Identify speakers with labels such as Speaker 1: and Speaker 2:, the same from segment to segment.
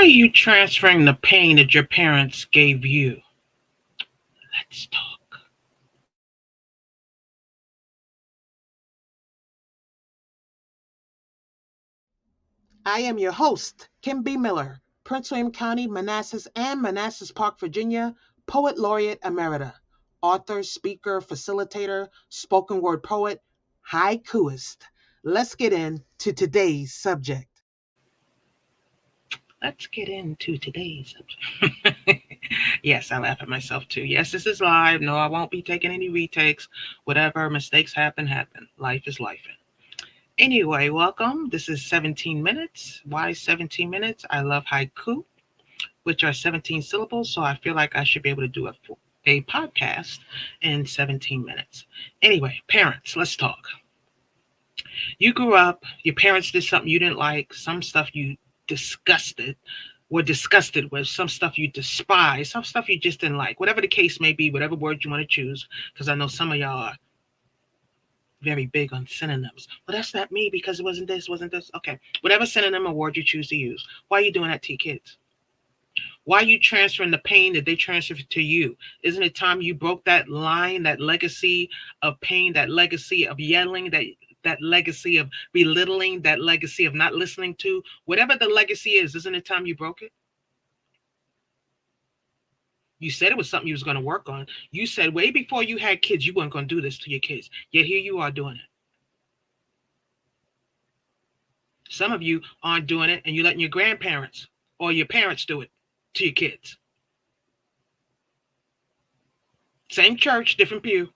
Speaker 1: are you transferring the pain that your parents gave you? Let's talk.
Speaker 2: I am your host, Kim B. Miller, Prince William County, Manassas, and Manassas Park, Virginia, Poet Laureate Emerita, author, speaker, facilitator, spoken word poet, haikuist. Let's get into today's subject.
Speaker 1: Let's get into today's subject. Yes, I laugh at myself too. Yes, this is live. No, I won't be taking any retakes. Whatever mistakes happen, happen. Life is life. Anyway, welcome. This is 17 minutes. Why 17 minutes? I love haiku, which are 17 syllables. So I feel like I should be able to do a podcast in 17 minutes. Anyway, parents, let's talk. You grew up, your parents did something you didn't like, some stuff you disgusted, were disgusted with, some stuff you despise, some stuff you just didn't like. Whatever the case may be, whatever word you want to choose, because I know some of y'all are very big on synonyms. Well, that's not me because it wasn't this, wasn't this. Okay, whatever synonym or word you choose to use. Why are you doing that to your kids? Why are you transferring the pain that they transfer to you? Isn't it time you broke that line, that legacy of pain, that legacy of yelling, that legacy of belittling, that legacy of not listening to? Whatever the legacy is, isn't it time you broke it? You said it was something you was going to work on. You said way before you had kids, you weren't going to do this to your kids. Yet here you are doing it. Some of you aren't doing it, and you're letting your grandparents or your parents do it to your kids. Same church, different pew.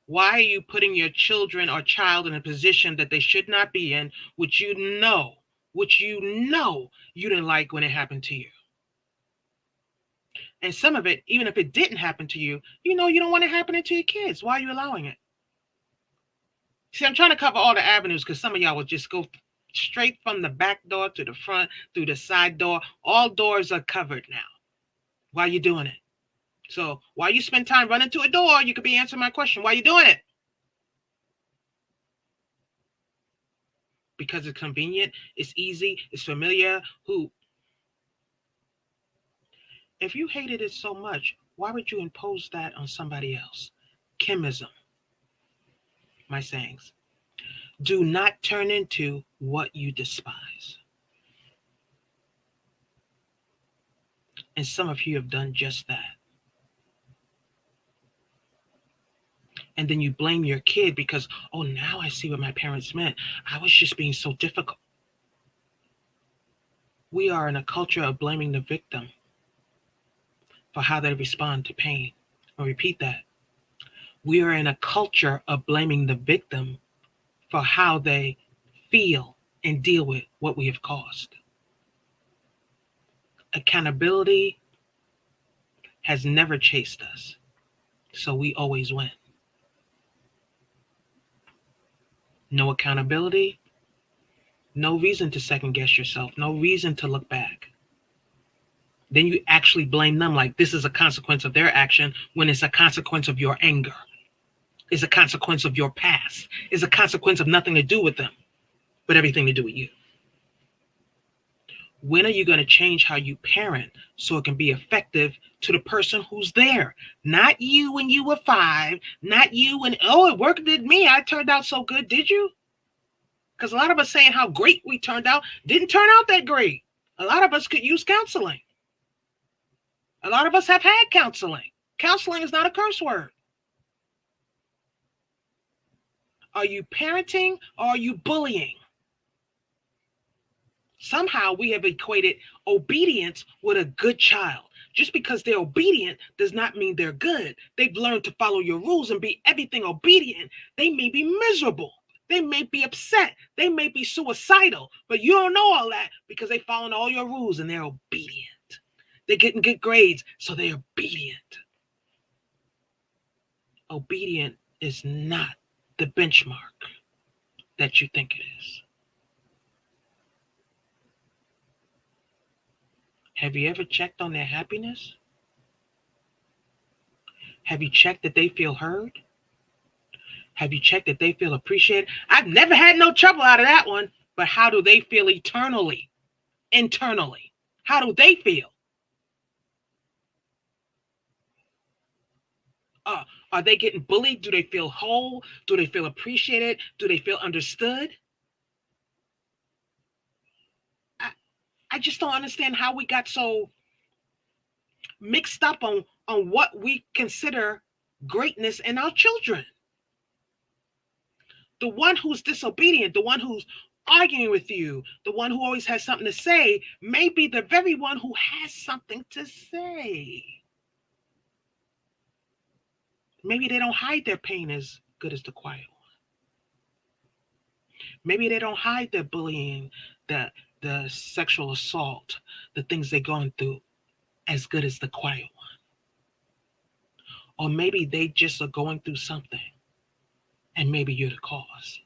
Speaker 1: Why are you putting your children or child in a position that they should not be in, which you know you didn't like when it happened to you? And some of it, even if it didn't happen to you, you know you don't want it happening to your kids. Why are you allowing it? See, I'm trying to cover all the avenues because some of y'all will just go straight from the back door to the front, through the side door. All doors are covered now. Why are you doing it? So while you spend time running to a door, you could be answering my question. Why are you doing it? Because it's convenient, it's easy, it's familiar. If you hated it so much, why would you impose that on somebody else? Chemism, my sayings. Do not turn into what you despise. And some of you have done just that. And then you blame your kid because, oh, now I see what my parents meant. I was just being so difficult. We are in a culture of blaming the victim for how they respond to pain. I'll repeat that. We are in a culture of blaming the victim for how they feel and deal with what we have caused. Accountability has never chased us, so we always win. No accountability, no reason to second guess yourself, no reason to look back. Then you actually blame them like this is a consequence of their action when it's a consequence of your anger. It's a consequence of your past. It's a consequence of nothing to do with them, but everything to do with you. When are you going to change how you parent so it can be effective to the person who's there? Not you when you were 5, not you when, oh, it worked with me. I turned out so good. Did you? Because a lot of us saying how great we turned out didn't turn out that great. A lot of us could use counseling. A lot of us have had counseling. Counseling is not a curse word. Are you parenting or are you bullying? Somehow we have equated obedience with a good child. Just because they're obedient does not mean they're good. They've learned to follow your rules and be everything obedient. They may be miserable. They may be upset. They may be suicidal. But you don't know all that because they're following all your rules and they're obedient. They're getting good grades, so they're obedient. Obedient is not the benchmark that you think it is. Have you ever checked on their happiness? Have you checked that they feel heard? Have you checked that they feel appreciated? I've never had no trouble out of that one, But how do they feel eternally, internally? How do they feel? Uh, are they getting bullied? Do they feel whole? Do they feel appreciated? Do they feel understood? I, I just don't understand how we got so mixed up on what we consider greatness in our children. The one who's disobedient, the one who's arguing with you, the one who always has something to say, may be the very one who has something to say. Maybe they don't hide their pain as good as the quiet one. Maybe they don't hide their bullying, the sexual assault, the things they're going through as good as the quiet one. Or maybe they just are going through something and maybe you're the cause.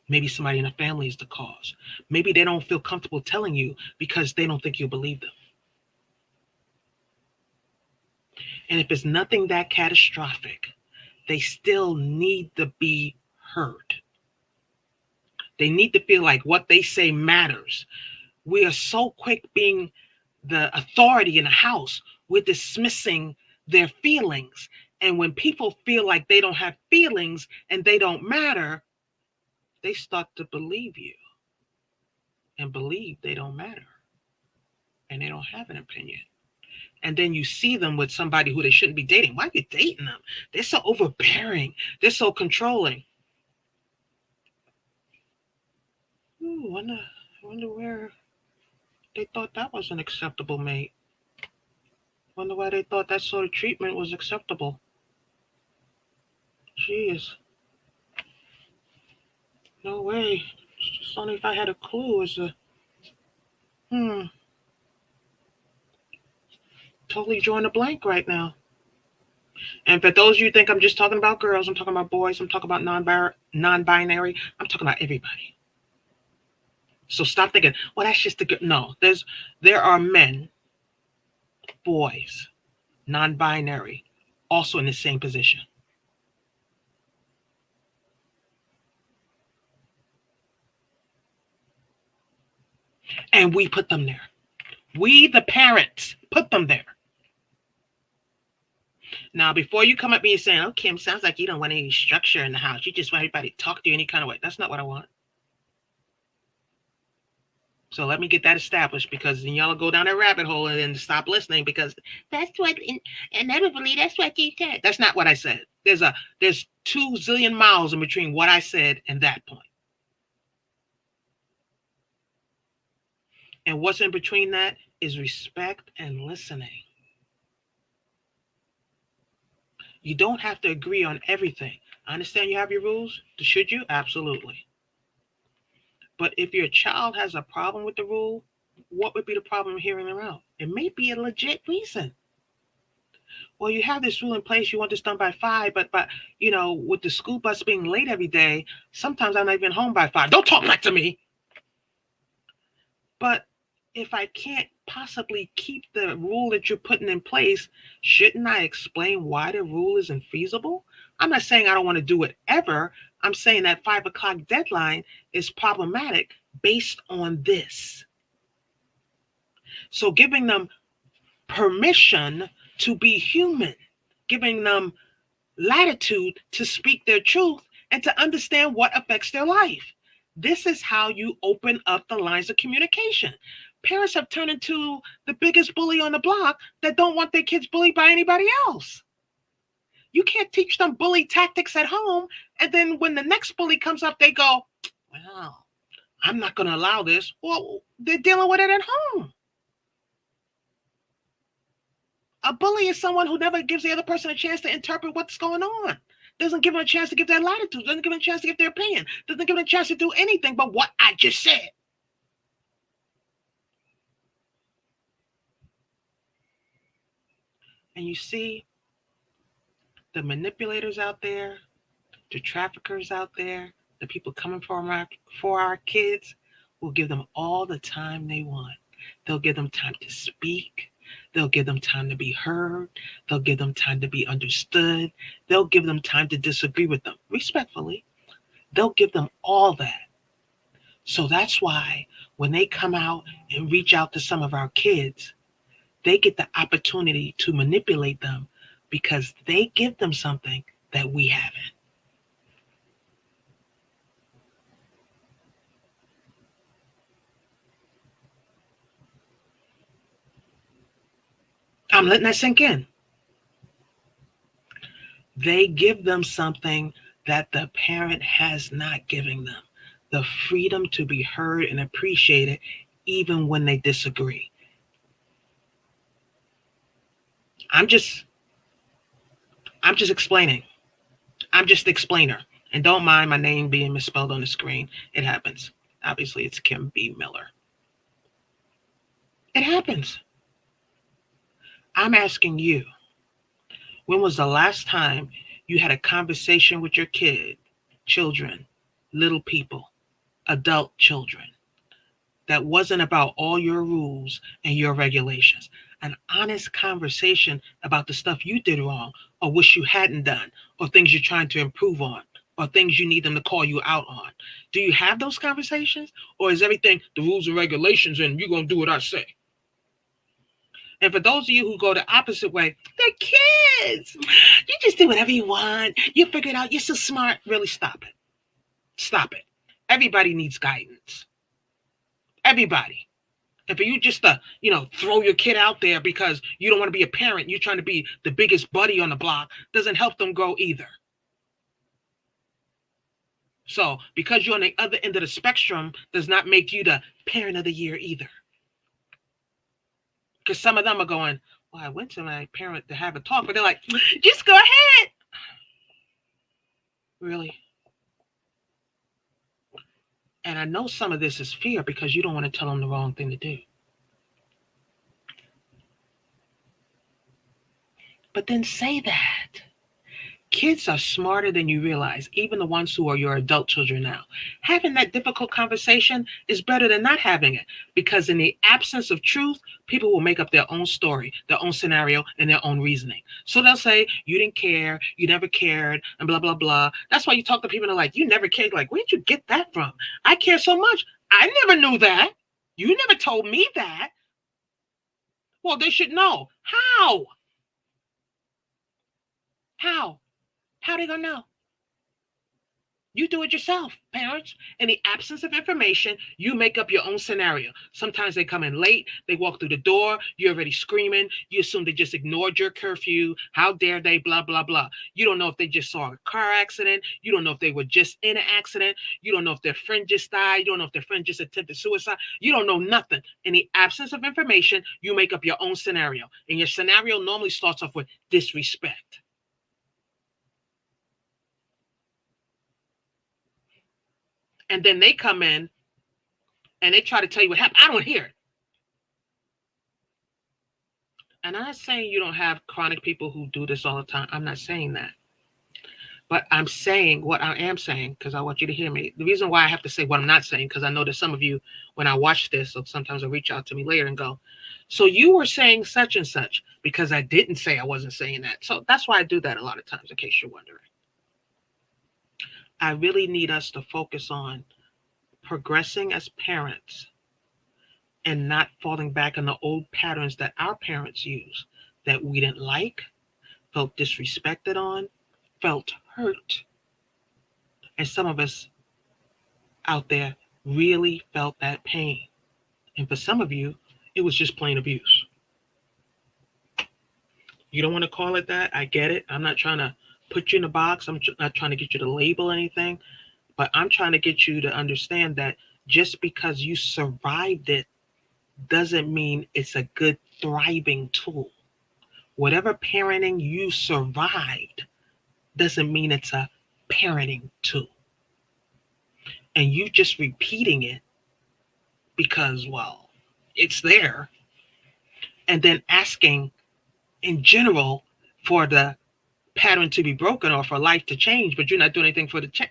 Speaker 1: Maybe somebody in the family is the cause. Maybe they don't feel comfortable telling you because they don't think you'll believe them. And if it's nothing that catastrophic, they still need to be heard. They need to feel like what they say matters. We are so quick being the authority in the house, we're dismissing their feelings. And when people feel like they don't have feelings and they don't matter, they start to believe you and believe they don't matter and they don't have an opinion. And then you see them with somebody who they shouldn't be dating. Why are you dating them? They're so overbearing. They're so controlling. Ooh, wonder where they thought that was an acceptable mate. Wonder why they thought that sort of treatment was acceptable. Jeez, no way. It's just only if I had a clue as a hmm. Totally drawing a blank right now. And for those of you who think I'm just talking about girls, I'm talking about boys, I'm talking about non-binary, I'm talking about everybody. So stop thinking, well, that's just the good. No, there are men, boys, non-binary, also in the same position. And we put them there. We, the parents, put them there. Now, before you come at me and saying, oh, Kim, sounds like you don't want any structure in the house. You just want everybody to talk to you any kind of way. That's not what I want. So let me get that established, because then y'all will go down that rabbit hole and then stop listening because that's what inevitably that's what you said. That's not what I said. There's 2 zillion miles in between what I said and that point. And what's in between that is respect and listening. You don't have to agree on everything. I understand you have your rules. Should you? Absolutely. But if your child has a problem with the rule, what would be the problem hearing them out? It may be a legit reason. Well, you have this rule in place. You want this done by 5, but with the school bus being late every day, sometimes I'm not even home by 5. Don't talk back to me. But if I can't possibly keep the rule that you're putting in place, shouldn't I explain why the rule isn't feasible? I'm not saying I don't want to do it ever. I'm saying that 5 o'clock deadline is problematic based on this. So giving them permission to be human, giving them latitude to speak their truth and to understand what affects their life. This is how you open up the lines of communication. Parents have turned into the biggest bully on the block that don't want their kids bullied by anybody else. You can't teach them bully tactics at home, and then when the next bully comes up, they go, well, I'm not going to allow this. Well, they're dealing with it at home. A bully is someone who never gives the other person a chance to interpret what's going on. Doesn't give them a chance to give their latitude. Doesn't give them a chance to give their opinion. Doesn't give them a chance to do anything but what I just said. And you see the manipulators out there, the traffickers out there, the people coming for our kids will give them all the time they want. They'll give them time to speak. They'll give them time to be heard. They'll give them time to be understood. They'll give them time to disagree with them respectfully. They'll give them all that. So that's why when they come out and reach out to some of our kids, they get the opportunity to manipulate them because they give them something that we haven't. I'm letting that sink in. They give them something that the parent has not given them, the freedom to be heard and appreciated even when they disagree. I'm just I'm just explaining. I'm just the explainer. And don't mind my name being misspelled on the screen. It happens. Obviously it's Kim B. Miller. It happens. I'm asking you, when was the last time you had a conversation with your kid, children, little people, adult children, that wasn't about all your rules and your regulations? An honest conversation about the stuff you did wrong or wish you hadn't done, or things you're trying to improve on, or things you need them to call you out on. Do you have those conversations? Or is everything the rules and regulations and you're going to do what I say? And for those of you who go the opposite way, they're kids. You just do whatever you want. You figure it out. You're so smart. Really, stop it. Stop it. Everybody needs guidance. Everybody. And for you just to, throw your kid out there because you don't want to be a parent, you're trying to be the biggest buddy on the block, doesn't help them grow either. So because you're on the other end of the spectrum does not make you the parent of the year either. Because some of them are going, well, I went to my parent to have a talk, but they're like, just go ahead. Really? And I know some of this is fear because you don't want to tell them the wrong thing to do. But then say that. Kids are smarter than you realize, even the ones who are your adult children now. Having that difficult conversation is better than not having it because, in the absence of truth, people will make up their own story, their own scenario, and their own reasoning. So they'll say, you didn't care, you never cared, and blah, blah, blah. That's why you talk to people and they're like, you never cared. Like, where'd you get that from? I care so much. I never knew that. You never told me that. Well, they should know. How? How? How they gonna know? You do it yourself, parents. In the absence of information, you make up your own scenario. Sometimes they come in late, they walk through the door, you're already screaming, you assume they just ignored your curfew. How dare they, blah, blah, blah. You don't know if they just saw a car accident. You don't know if they were just in an accident. You don't know if their friend just died. You don't know if their friend just attempted suicide. You don't know nothing. In the absence of information, you make up your own scenario. And your scenario normally starts off with disrespect. And then they come in and they try to tell you what happened. I don't hear it. And I'm not saying you don't have chronic people who do this all the time. I'm not saying that. But I'm saying what I am saying because I want you to hear me. The reason why I have to say what I'm not saying, because I know that some of you, when I watch this, so sometimes they'll reach out to me later and go, so you were saying such and such, because I didn't say I wasn't saying that. So that's why I do that a lot of times, in case you're wondering. I really need us to focus on progressing as parents and not falling back on the old patterns that our parents used that we didn't like, felt disrespected on, felt hurt. And some of us out there really felt that pain. And for some of you, it was just plain abuse. You don't want to call it that. I get it. I'm not trying to put you in a box. I'm not trying to get you to label anything. But I'm trying to get you to understand that just because you survived it doesn't mean it's a good thriving tool. Whatever parenting you survived doesn't mean it's a parenting tool. And you just repeating it because, well, it's there, and then asking in general for the pattern to be broken or for life to change, but you're not doing anything for the change.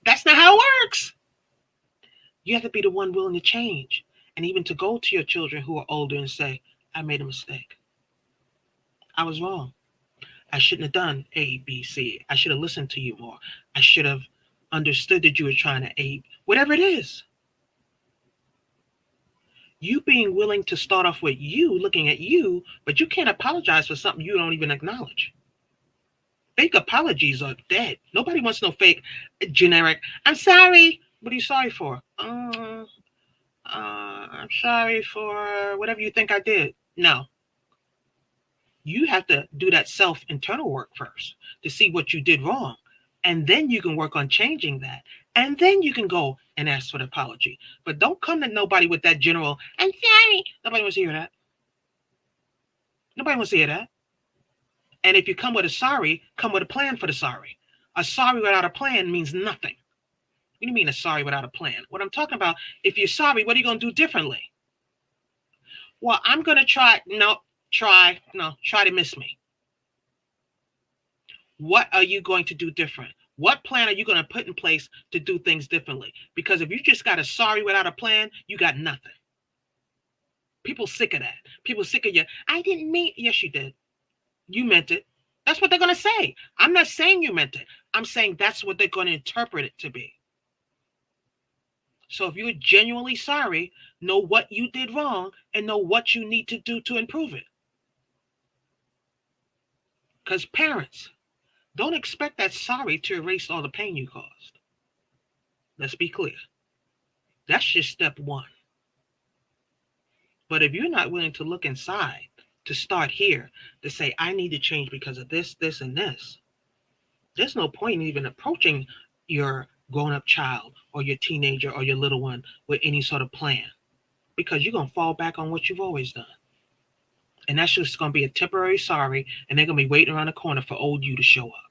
Speaker 1: That's not how it works. You have to be the one willing to change, and even to go to your children who are older and say, I made a mistake. I was wrong. I shouldn't have done A, B, C. I should have listened to you more. I should have understood that you were trying to A. whatever it is. You being willing to start off with you looking at you, but you can't apologize for something you don't even acknowledge. Fake apologies are dead. Nobody wants no fake, generic, I'm sorry. What are you sorry for? I'm sorry for whatever you think I did. No, you have to do that self internal work first to see what you did wrong. And then you can work on changing that. And then you can go and ask for the apology. But don't come to nobody with that general, I'm sorry. Nobody wants to hear that. Nobody wants to hear that. And if you come with a sorry, come with a plan for the sorry. A sorry without a plan means nothing. What do you mean a sorry without a plan? What I'm talking about, if you're sorry, what are you going to do differently? Well, I'm going to try. No, try. No, try to miss me. What are you going to do different? What plan are you going to put in place to do things differently? Because if you just got a sorry without a plan, you got nothing. People sick of that. People sick of you. I didn't mean. Yes, you did. You meant it. That's what they're going to say. I'm not saying you meant it. I'm saying that's what they're going to interpret it to be. So if you're genuinely sorry, know what you did wrong and know what you need to do to improve it. Because parents, don't expect that sorry to erase all the pain you caused. Let's be clear. That's just step one. But if you're not willing to look inside, to start here, to say, I need to change because of this, this, and this, there's no point in even approaching your grown up child or your teenager or your little one with any sort of plan because you're going to fall back on what you've always done. And that's just going to be a temporary sorry, and they're going to be waiting around the corner for old you to show up.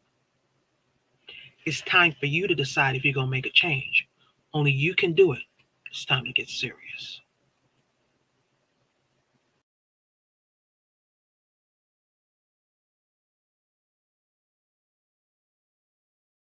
Speaker 1: It's time for you to decide if you're going to make a change. Only you can do it. It's time to get serious.